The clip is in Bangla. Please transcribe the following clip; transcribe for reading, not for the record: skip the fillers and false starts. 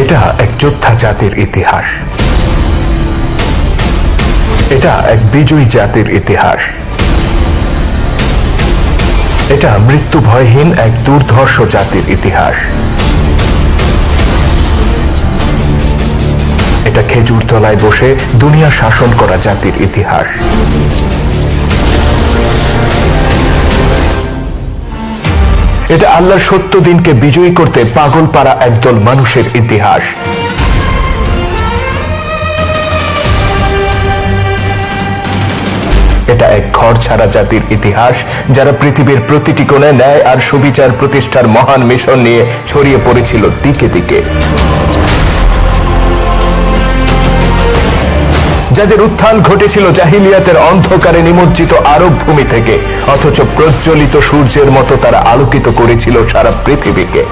এটা এক যোদ্ধা জাতির ইতিহাস, এটা এক বিজয়ী জাতির ইতিহাস, এটা মৃত্যু ভয়হীন এক দুর্ধর্ষ জাতির ইতিহাস, এটা খেজুর তলায় বসে দুনিয়া শাসন করা জাতির ইতিহাস। এটা আল্লাহর সত্য দিনকে বিজয়ী করতে পাগল পাড়া একদল মানুষের ইতিহাস। এটা এক ঘর ছাড়া জাতির ইতিহাস, যারা পৃথিবীর প্রতিটি কোণে ন্যায় আর সুবিচার প্রতিষ্ঠার মহান মিশন নিয়ে ছড়িয়ে পড়েছিল দিকে দিকে, যাদের উত্থান ঘটেছিল জাহিলিয়াতের অন্ধকারে নিমজ্জিত আরব ভূমি থেকে, অথচ প্রজ্বলিত সূর্যের মতো তারা আলোকিত করেছিল সারা পৃথিবীকে।